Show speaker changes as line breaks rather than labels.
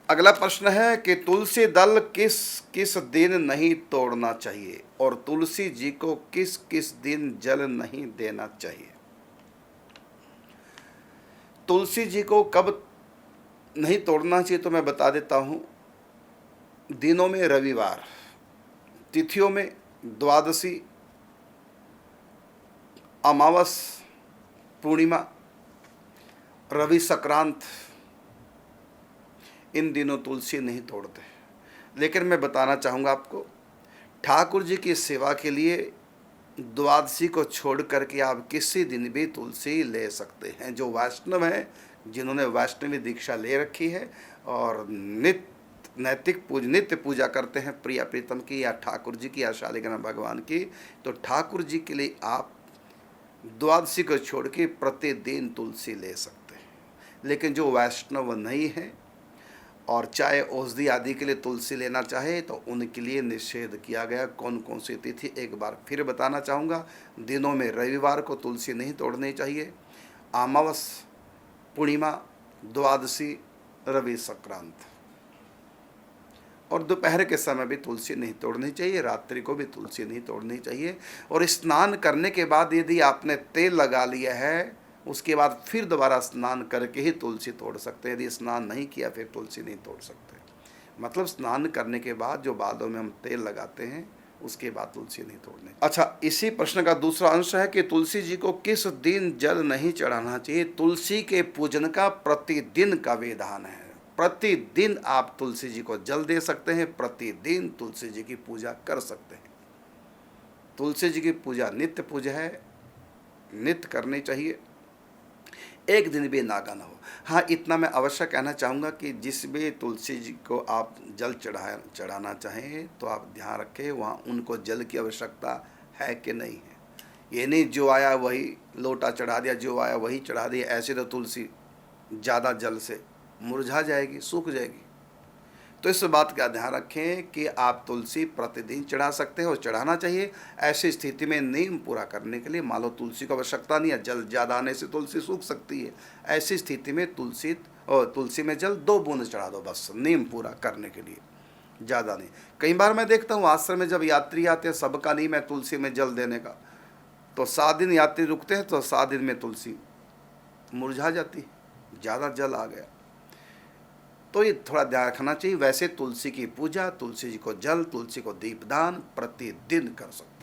अगला प्रश्न है कि तुलसी दल किस किस दिन नहीं तोड़ना चाहिए और तुलसी जी को किस किस दिन जल नहीं देना चाहिए। तुलसी जी को कब नहीं तोड़ना चाहिए तो मैं बता देता हूँ। दिनों में रविवार, तिथियों में द्वादशी, अमावस, पूर्णिमा, रवि संक्रांत, इन दिनों तुलसी नहीं तोड़ते। लेकिन मैं बताना चाहूँगा आपको, ठाकुर जी की सेवा के लिए द्वादशी को छोड़ करके आप किसी दिन भी तुलसी ले सकते हैं। जो वैष्णव हैं, जिन्होंने वैष्णवी दीक्षा ले रखी है और नित्य पूजा करते हैं प्रिया प्रीतम की या ठाकुर जी की या शालिग्राम भगवान की, तो ठाकुर जी के लिए आप द्वादशी को छोड़ के प्रतिदिन तुलसी ले सकते हैं। लेकिन जो वैष्णव नहीं है और चाहे औषधि आदि के लिए तुलसी लेना चाहे तो उनके लिए निषेध किया गया। कौन कौन सी तिथि एक बार फिर बताना चाहूँगा। दिनों में रविवार को तुलसी नहीं तोड़नी चाहिए, अमावस, पूर्णिमा, द्वादशी, रवि संक्रांत, और दोपहर के समय भी तुलसी नहीं तोड़नी चाहिए, रात्रि को भी तुलसी नहीं तोड़नी चाहिए। और स्नान करने के बाद यदि आपने तेल लगा लिया है, उसके बाद फिर दोबारा स्नान करके ही तुलसी तोड़ सकते हैं। यदि स्नान नहीं किया फिर तुलसी नहीं तोड़ सकते। मतलब स्नान करने के बाद जो बालों में हम तेल लगाते हैं उसके बाद तुलसी नहीं तोड़ने। अच्छा, इसी प्रश्न का दूसरा अंश है कि तुलसी जी को किस दिन जल नहीं चढ़ाना चाहिए। तुलसी के पूजन का प्रतिदिन का विधान है। प्रतिदिन आप तुलसी जी को जल दे सकते हैं, प्रतिदिन तुलसी जी की पूजा कर सकते हैं। तुलसी जी की पूजा नित्य पूजा है, नित्य करनी चाहिए, एक दिन भी नागा ना हो। हाँ, इतना मैं अवश्य कहना चाहूँगा कि जिस भी तुलसी जी को आप जल चढ़ाना चाहें तो आप ध्यान रखें वहाँ उनको जल की आवश्यकता है कि नहीं है। ये नहीं जो आया वही लोटा चढ़ा दिया, जो आया वही चढ़ा दिया, ऐसे तो तुलसी ज़्यादा जल से मुरझा जाएगी, सूख जाएगी। तो इस बात का ध्यान रखें कि आप तुलसी प्रतिदिन चढ़ा सकते हैं और चढ़ाना चाहिए। ऐसी स्थिति में नियम पूरा करने के लिए, मान लो तुलसी को आवश्यकता नहीं है, जल ज़्यादा आने से तुलसी सूख सकती है, ऐसी स्थिति में तुलसी में जल 2 बूंद चढ़ा दो, बस नियम पूरा करने के लिए, ज़्यादा नहीं। कई बार मैं देखता हूँ आश्रम में जब यात्री आते हैं, सबका नियम है तुलसी में जल देने का, तो 7 दिन यात्री रुकते हैं तो 7 दिन में तुलसी मुरझा जाती, ज़्यादा जल आ गया। तो ये थोड़ा ध्यान रखना चाहिए। वैसे तुलसी की पूजा, तुलसी जी को जल, तुलसी को दीपदान प्रतिदिन कर सकते।